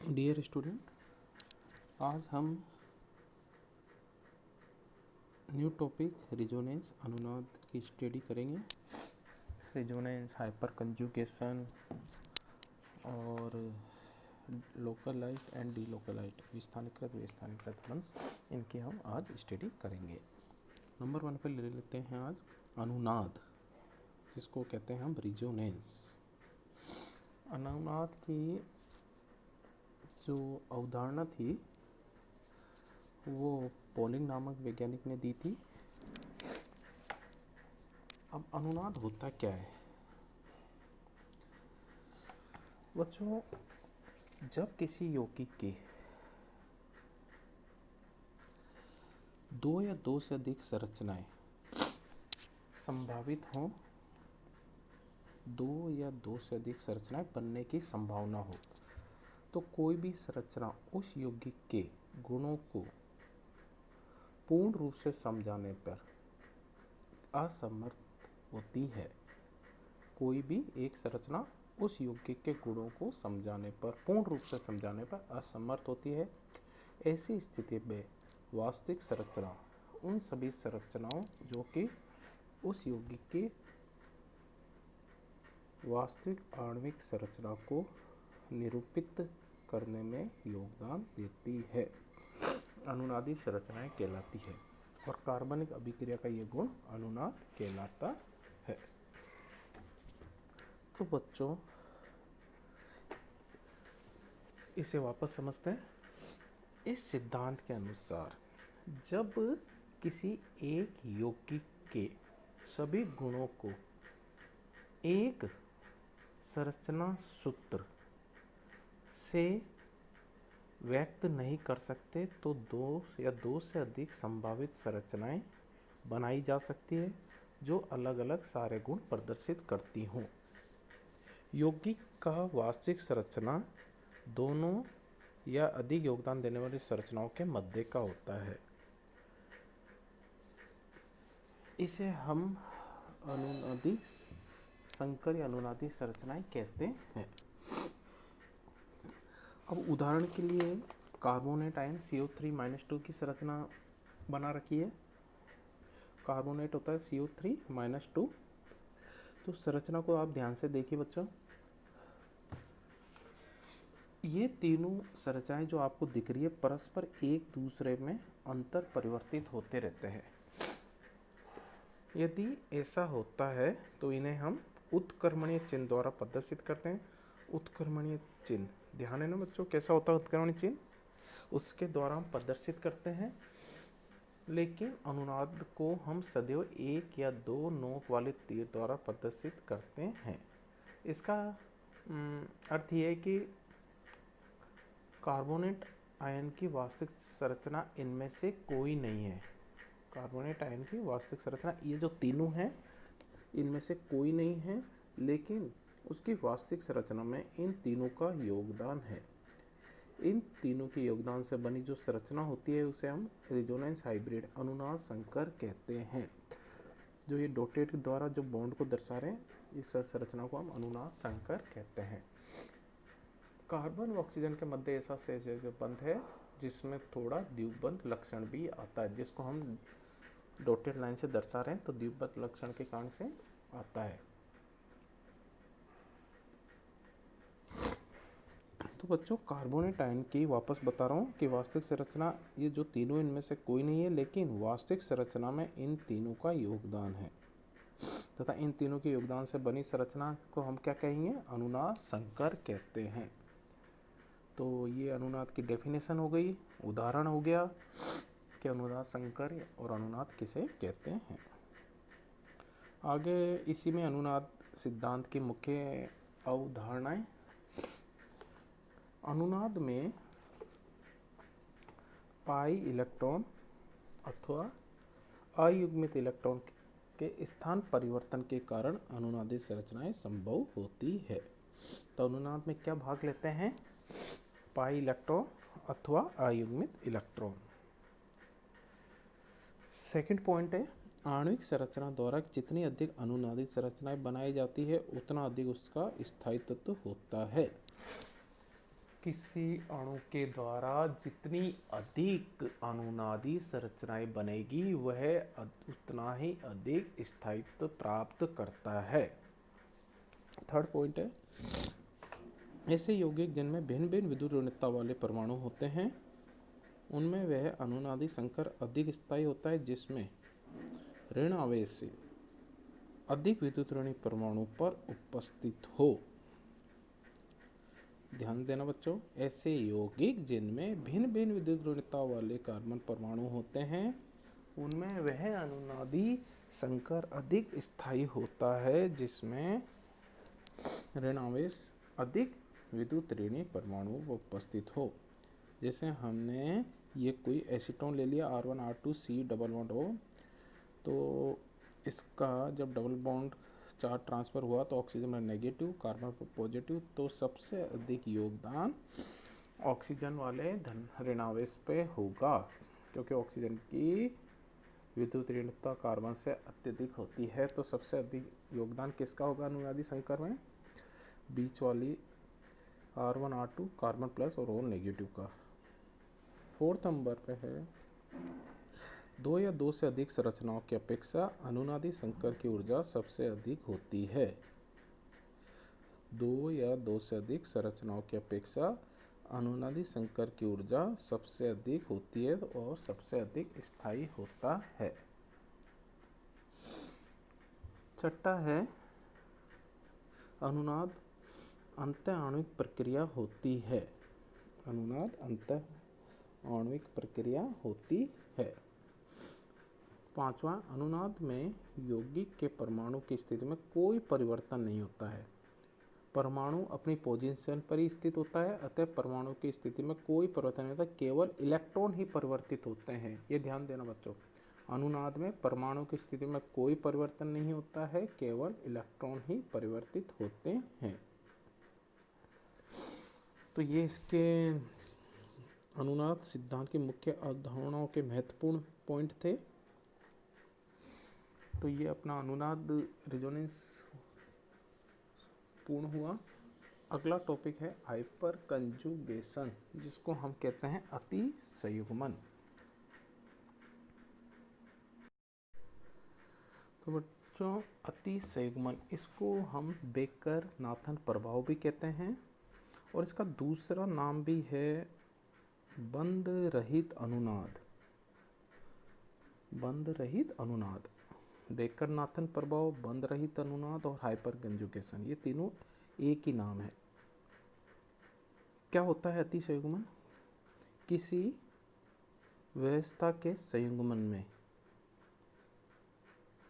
Dear student, आज हम new topic resonance अनुनाद की स्टडी करेंगे। रिजोनेंस, हाइपर कंजुगेशन और लोकलाइट एंड डीलोकलाइट, विस्थानीकृत विस्थानीकृत वंश, इनकी हम आज स्टडी करेंगे। नंबर 1 पर ले लेते हैं आज अनुनाद, जिसको कहते हैं हम रिजोनेंस। अनुनाद की जो अवधारणा थी वो पॉलिंग नामक वैज्ञानिक ने दी थी। अब अनुनाद होता क्या है बच्चों? जब किसी यौगिक के दो या दो से अधिक संरचनाएं संभावित हों, दो या दो से अधिक संरचनाएं बनने की संभावना हो, तो कोई भी संरचना उस यौगिक के गुणों को पूर्ण रूप से समझाने पर असमर्थ होती है। कोई भी एक संरचना उस यौगिक के गुणों को समझाने पर, पूर्ण रूप से समझाने पर असमर्थ होती है। ऐसी स्थिति में वास्तविक संरचना उन सभी संरचनाओं जो कि उस यौगिक की वास्तविक आणविक संरचना को निरूपित करने में योगदान देती है, अनुनादी संरचनाएं कहलाती है। और कार्बनिक अभिक्रिया का ये गुण अनुनाद कहलाता है। तो बच्चों, इसे वापस समझते हैं। इस सिद्धांत के अनुसार जब किसी एक यौगिक के सभी गुणों को एक संरचना सूत्र से व्यक्त नहीं कर सकते, तो दो या दो से अधिक संभावित संरचनाएं बनाई जा सकती है जो अलग अलग सारे गुण प्रदर्शित करती हों। यौगिक का वास्तविक संरचना दोनों या अधिक योगदान देने वाली संरचनाओं के मध्य का होता है। इसे हम अनुनादी संकर या अनुनादी संरचनाएं कहते हैं। अब उदाहरण के लिए कार्बोनेट आयन CO3-2 की संरचना बना रखी है। कार्बोनेट होता है CO3-2। तो संरचना को आप ध्यान से देखिए बच्चों। ये तीनों संरचनाएं जो आपको दिख रही है परस्पर एक दूसरे में अंतर परिवर्तित होते रहते हैं। यदि ऐसा होता है तो इन्हें हम उत्क्रमणीय चिन्ह द्वारा प्रदर्शित करते हैं। उत्क्रमणीय चिन्ह, ध्यान है ना बच्चों, कैसा होता है उत्क्रमणीय चिन्ह? उसके द्वारा हम प्रदर्शित करते हैं। लेकिन अनुनाद को हम सदैव एक या दो नोक वाले तीर द्वारा प्रदर्शित करते हैं। इसका अर्थ यह है कि कार्बोनेट आयन की वास्तविक संरचना इनमें से कोई नहीं है। कार्बोनेट आयन की वास्तविक संरचना ये जो तीनों हैं इनमें से कोई नहीं है, लेकिन उसकी वास्तविक संरचना में इन तीनों का योगदान है। इन तीनों के योगदान से बनी जो संरचना होती है उसे हम रिजोनेंस हाइब्रिड, अनुनाद संकर कहते हैं। जो ये डॉटेड द्वारा जो बॉन्ड को दर्शा रहे हैं, इस संरचना को हम अनुनाद संकर कहते हैं। कार्बन व ऑक्सीजन के मध्य ऐसा सहज बंध है जिसमें थोड़ा द्विबंध लक्षण भी आता है, जिसको हम डॉटेड लाइन से दर्शा रहे हैं तो द्विबंध लक्षण के कारण से आता है। तो बच्चों, कार्बोनेट आयन की वापस बता रहा हूँ कि वास्तविक संरचना ये जो तीनों इनमें से कोई नहीं है, लेकिन वास्तविक संरचना में इन तीनों का योगदान है तथा इन तीनों के योगदान से बनी संरचना को हम क्या कहेंगे? अनुनाद संकर कहते हैं। तो ये अनुनाद की डेफिनेशन हो गई, उदाहरण हो गया कि अनुनाद संकर और अनुनाद किसे कहते हैं। आगे इसी में अनुनाद सिद्धांत की मुख्य अवधारणाएं। अनुनाद में पाई इलेक्ट्रॉन अथवा अयुग्मित इलेक्ट्रॉन के स्थान परिवर्तन के कारण अनुनादी संरचनाएं संभव होती है। तो अनुनाद में क्या भाग लेते हैं? पाई इलेक्ट्रॉन अथवा अयुग्मित इलेक्ट्रॉन। सेकंड पॉइंट है, आणविक संरचना द्वारा जितनी अधिक अनुनादी संरचनाएं बनाई जाती है उतना अधिक उसका स्थायित्व होता है। किसी अणु के द्वारा जितनी अधिक अनुनादी संरचनाएं बनेगी वह उतना ही अधिक स्थायित्व प्राप्त करता है। थर्ड पॉइंट है, ऐसे यौगिक जिनमें भिन्न भिन्न विद्युत ऋणता वाले परमाणु होते हैं उनमें वह अनुनादी संकर अधिक स्थायी होता है जिसमें ऋण आवेश से अधिक विद्युत ऋणी परमाणु पर उपस्थित हो। ध्यान देना बच्चों, ऐसे यौगिक जिनमें भिन्न भिन्न विद्युत ऋणता वाले कार्बन परमाणु होते हैं उनमें वह अनुनादी संकर अधिक स्थायी होता है जिसमें ऋण आवेश अधिक विद्युत ऋणी परमाणु उपस्थित हो। जैसे हमने ये कोई एसीटोन ले लिया R1 R2 C double bond O, तो इसका जब डबल बॉन्ड चार्ज ट्रांसफर हुआ तो ऑक्सीजन में नेगेटिव, कार्बन पर पॉजिटिव, तो सबसे अधिक योगदान ऑक्सीजन वाले धन ऋणावेश पे होगा क्योंकि ऑक्सीजन की विद्युत ऋणता कार्बन से अत्यधिक होती है। तो सबसे अधिक योगदान किसका होगा अनुनादी संकर में? बीच वाली R1 R2 कार्बन प्लस और O नेगेटिव का। फोर्थ नंबर पे है, दो या दो से अधिक संरचनाओं की अपेक्षा अनुनादी संकर की ऊर्जा सबसे अधिक होती है। दो या दो से अधिक संरचनाओं की अपेक्षा अनुनादी संकर की ऊर्जा सबसे अधिक होती है और सबसे अधिक स्थायी होता है। छठा है, अनुनाद अंतः आणविक प्रक्रिया होती है। अनुनाद अंतः आणविक प्रक्रिया होती है। पांचवा, अनुनाद में यौगिक के परमाणु की स्थिति में कोई परिवर्तन नहीं होता है। परमाणु अपनी पोजीशन पर ही स्थित होता है, अतः परमाणु की स्थिति में कोई परिवर्तन नहीं होता, केवल इलेक्ट्रॉन ही परिवर्तित होते हैं। ये ध्यान देना बच्चों, अनुनाद में परमाणु की स्थिति में कोई परिवर्तन नहीं होता है, केवल इलेक्ट्रॉन ही परिवर्तित होते हैं। तो ये इसके अनुनाद सिद्धांत की मुख्य अवधारणाओं के महत्वपूर्ण पॉइंट थे। तो ये अपना अनुनाद रेजोनेंस पूर्ण हुआ। अगला टॉपिक है हाइपर कंजुगेशन, जिसको हम कहते हैं अति संयुग्मन। तो बच्चों, अति संयुग्मन, इसको हम बेकर नाथन प्रभाव भी कहते हैं और इसका दूसरा नाम भी है बंध रहित अनुनाद। बंध रहित अनुनाद, बेकर नाथन प्रभाव, बंध रहित अनुनाद और हाइपर कंजुगेशन, ये तीनों एक ही नाम है। क्या होता है अति संयुग्मन? किसी व्यवस्था के संयुग्मन में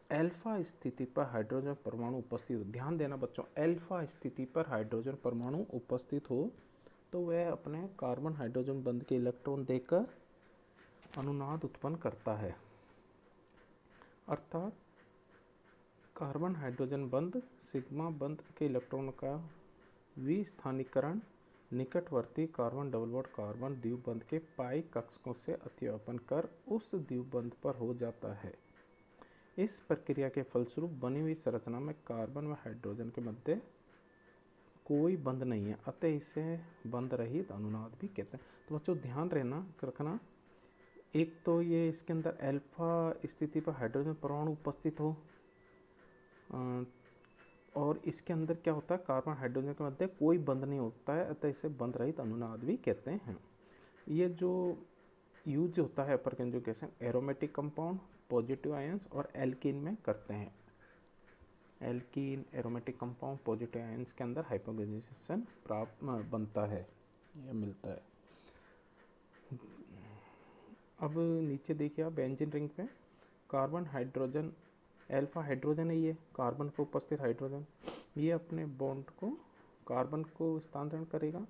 अल्फा स्थिति पर हाइड्रोजन परमाणु उपस्थित हो। ध्यान देना बच्चों, अल्फा स्थिति पर हाइड्रोजन परमाणु उपस्थित हो तो वह अपने कार्बन हाइड्रोजन बंध के इलेक्ट्रॉन देकर अनुनाद उत्पन्न करता है। अर्थात कार्बन हाइड्रोजन बंध सिग्मा बंध के इलेक्ट्रॉन का विस्थानीकरण निकटवर्ती कार्बन डबल बॉन्ड कार्बन द्विबंध के पाई कक्षकों से अतिव्यापन कर उस द्विबंध पर हो जाता है। इस प्रक्रिया के फलस्वरूप बनी हुई संरचना में कार्बन व हाइड्रोजन के मध्य कोई बंध नहीं है, अतः इसे बंध रहित अनुनाद भी कहते हैं। तो बच्चों ध्यान रखना, एक तो ये इसके अंदर अल्फा स्थिति पर हाइड्रोजन परमाणु उपस्थित हो और इसके अंदर क्या होता है, कार्बन हाइड्रोजन के मध्य कोई बंध नहीं होता है, अतः इसे बंध रहित अनुनाद भी कहते हैं। ये जो यूज होता है hyper conjugation aromatic compound, positive ions और एल्कीन में करते हैं। Alkene, aromatic compound, positive ions के अंदर हाइपर कंजुगेशन प्राप्त बनता है, यह मिलता है। अब नीचे देखिए आप बेंजीन रिंग पे कार्बन हाइड्रोजन, अल्फा हाइड्रोजन है ये, कार्बन पर उपस्थित हाइड्रोजन, ये अपने बॉन्ड को कार्बन को स्थानांतरण करेगा।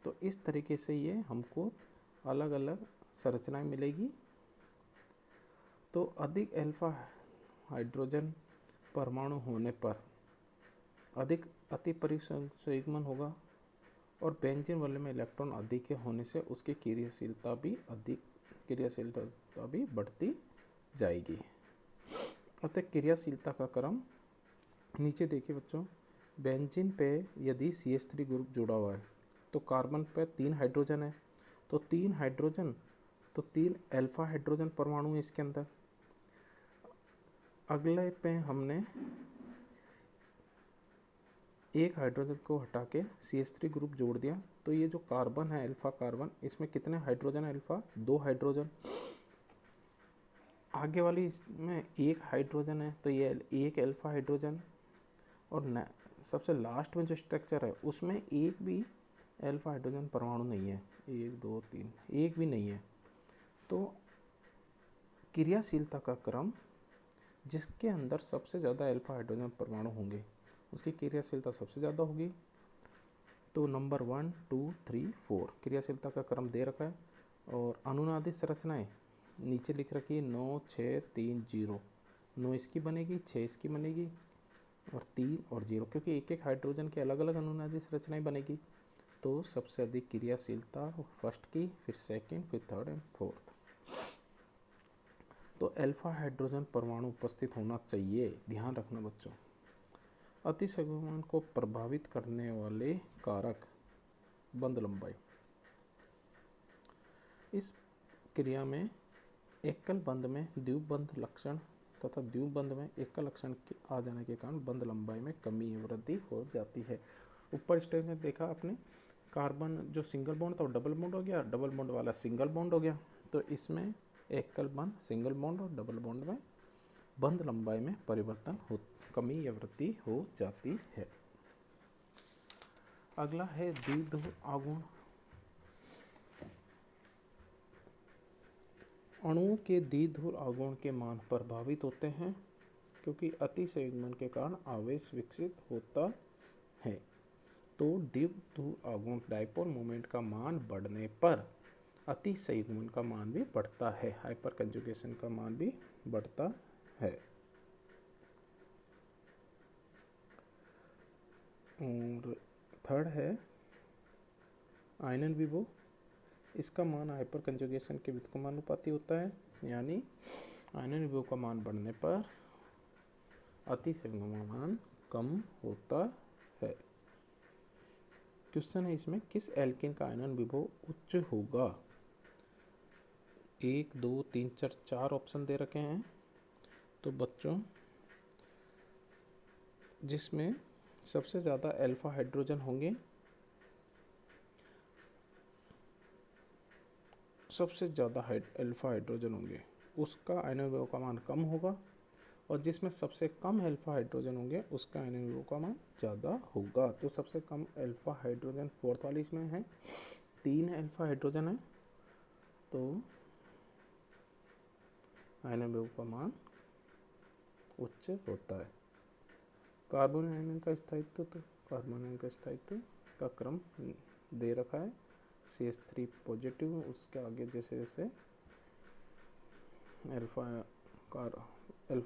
तो इस तरीके से ये हमको अलग अलग संरचनाएं मिलेगी। तो अधिक अल्फा हाइड्रोजन परमाणु होने पर अधिक अति परिसंयुग्मन होगा और बेंजीन वाले में इलेक्ट्रॉन अधिक होने से उसकी क्रियाशीलता भी बढ़ती जाएगी। अतः क्रियाशीलता का क्रम नीचे देखिए बच्चों, बेंजीन पे यदि CH3 ग्रुप जुड़ा हुआ है तो कार्बन पे 3 हाइड्रोजन है, तो 3 हाइड्रोजन, तो 3 अल्फा हाइड्रोजन परमाणु है इसके अंदर। अगले पे हमने एक हाइड्रोजन को हटा के CH3 ग्रुप जोड़ दिया, तो ये जो कार्बन है अल्फा कार्बन, इसमें कितने हाइड्रोजन है अल्फा? 2 हाइड्रोजन। आगे वाली इसमें एक हाइड्रोजन है, तो ये एक अल्फा हाइड्रोजन। और सबसे लास्ट में जो स्ट्रक्चर है उसमें एक भी अल्फा हाइड्रोजन परमाणु नहीं है, 1 2 3 एक भी नहीं है। तो क्रियाशीलता का क्रम, जिसके अंदर सबसे ज़्यादा अल्फा हाइड्रोजन परमाणु होंगे उसकी क्रियाशीलता सबसे ज़्यादा होगी। तो नंबर 1 2 3 4 क्रियाशीलता का क्रम दे रखा है। और अनुनादित संरचनाएं नीचे लिख रखी है 9 6 3 0। 9 इसकी बनेगी, 6 इसकी बनेगी और 3 और 0, क्योंकि एक एक हाइड्रोजन की अलग अलग अनुनादित संरचनाएं बनेगी। तो सबसे अधिक क्रियाशीलता फर्स्ट की, फिर सेकंड, फिर थर्ड एंड फोर्थ। तो अल्फा हाइड्रोजन परमाणु उपस्थित होना चाहिए, ध्यान रखना बच्चों। अतिसंगमन को प्रभावित करने वाले कारक, बंध लंबाई। इस क्रिया में एकल बंध में द्विबंध लक्षण तथा द्विबंध में एकल लक्षण आ जाने के कारण बंध लंबाई में कमी या वृद्धि हो जाती है। ऊपर स्टेज में देखा आपने, कार्बन जो सिंगल बॉन्ड था वो डबल बॉन्ड हो गया, डबल बॉन्ड वाला सिंगल बॉन्ड हो गया। तो इसमें एकल बंध, सिंगल बॉन्ड और डबल बॉन्ड में बंध लंबाई में परिवर्तन हो, कमी या वृद्धि हो जाती है। अगला है द्विध्रुव आघूर्ण। अणुओं के द्विध्रुव आघूर्ण के मान प्रभावित होते हैं क्योंकि अतिसंयुग्मन के कारण आवेश विकसित होता है। तो द्विध्रुव आघूर्ण डायपोल मोमेंट का मान बढ़ने पर अतिसंयुग्मन का मान भी बढ़ता है, हाइपर कंजुगेशन का मान भी बढ़ता है। और थर्ड है आयनन विभव। इसका मान हाइपर कंजुगेशन के व्युत्क्रमानुपाती होता है, यानी आयनन विभव का मान बढ़ने पर अतिसंयुग्मन का मान कम होता है। क्वेश्चन है इसमें, किस एल्केन का आयनन विभव उच्च होगा? 1 2 3 4 4 ऑप्शन दे रखे हैं। तो बच्चों, जिसमें सबसे ज़्यादा अल्फा हाइड्रोजन होंगे, सबसे ज़्यादा अल्फा हाइड्रोजन होंगे उसका आयनन विभव का मान कम होगा, और जिसमें सबसे कम अल्फा हाइड्रोजन होंगे उसका आयनन विभव का मान ज़्यादा होगा। तो सबसे कम अल्फा हाइड्रोजन फोर्थ वाली इसमें है, 3 अल्फा हाइड्रोजन है, तो आयनन विभव का मान उच्च होता है। कार्बन आयन का स्थायित्व, तो कार्बन आयन का स्थायित्व का क्रम दे रखा है, CH3 पॉजिटिव, उसके आगे जैसे जैसे अल्फा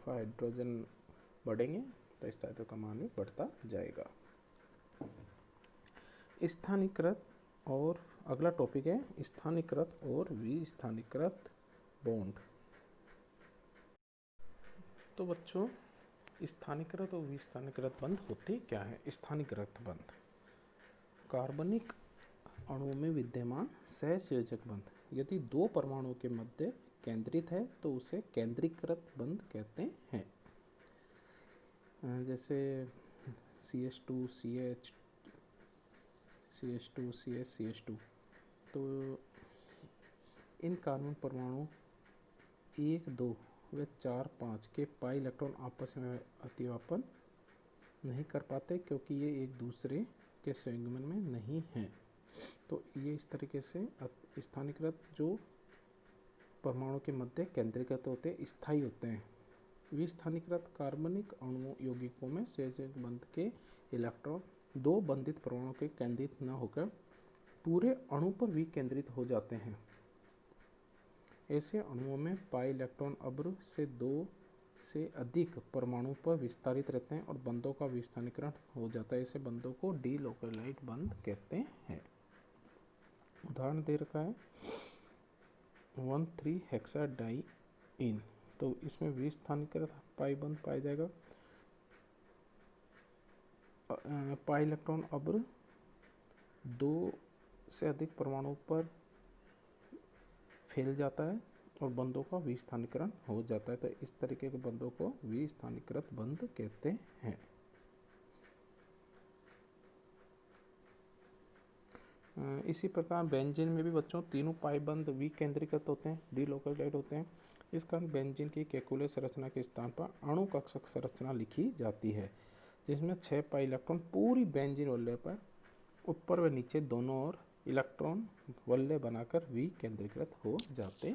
हाइड्रोजन बढ़ेंगे तो स्थायित्व का मान भी बढ़ता जाएगा। स्थानीयकृत, और अगला टॉपिक है स्थानीयकृत और विस्थानीकृत बॉन्ड। तो बच्चों, स्थानीयकृत और विस्थानीयकृत बंध होते क्या है? स्थानीयकृत बंध कार्बनिक अणुओं में विद्यमान सहसंयोजक बंध यदि दो परमाणुओं के मध्य केंद्रित है तो उसे केंद्रीकृत बंध कहते हैं। जैसे CH2 CH, CH2 CH, CH2। तो इन कार्बन परमाणु 1 2 व 4 5 के पाई इलेक्ट्रॉन आपस में अतिव्यापन नहीं कर पाते क्योंकि ये एक दूसरे के संयुग्मन में नहीं हैं। तो ये इस तरीके से स्थानीयकृत जो परमाणु के मध्य केंद्रीकृत होते हैं, स्थायी होते हैं। विस्थानीयकृत कार्बनिक अणु यौगिकों में संयोजक बंध के इलेक्ट्रॉन दो बंधित परमाणु के केंद्रित न होकर पूरे अणु पर भी केंद्रित हो जाते हैं। ऐसे अणुओं में पाई इलेक्ट्रॉन अब्र से 2 से अधिक परमाणु पर विस्तारित रहते हैं और बंधों का विस्थानीकरण हो जाता है। ऐसे बंधों को डीलोकलाइज्ड बंध कहते हैं। उदाहरण दे रखा है 1,3 हेक्साडाइइन। तो इसमें विस्थानीकृत पाई बंध पाया जाएगा। पाई इलेक्ट्रॉन अब्र 2 से अधिक परमाणु पर फैल जाता है और बंधों का विस्थानीकरण हो जाता है। तो इस तरीके के बंधों को विस्थानीकृत बंध कहते हैं। इसी प्रकार बेंजीन में भी बच्चों तीनों पाई बंध विकेंद्रीकृत होते हैं, डिलोकेटेड होते हैं। इस कारण बेंजीन की केकुले संरचना के स्थान पर अणु कक्षक संरचना लिखी जाती है, जिसमें 6 पाई इलेक्ट्रॉन पूरी बेंजीन वलय पर ऊपर व नीचे दोनों ओर इलेक्ट्रॉन वलय बनाकर विकेंद्रीकृत हो जाते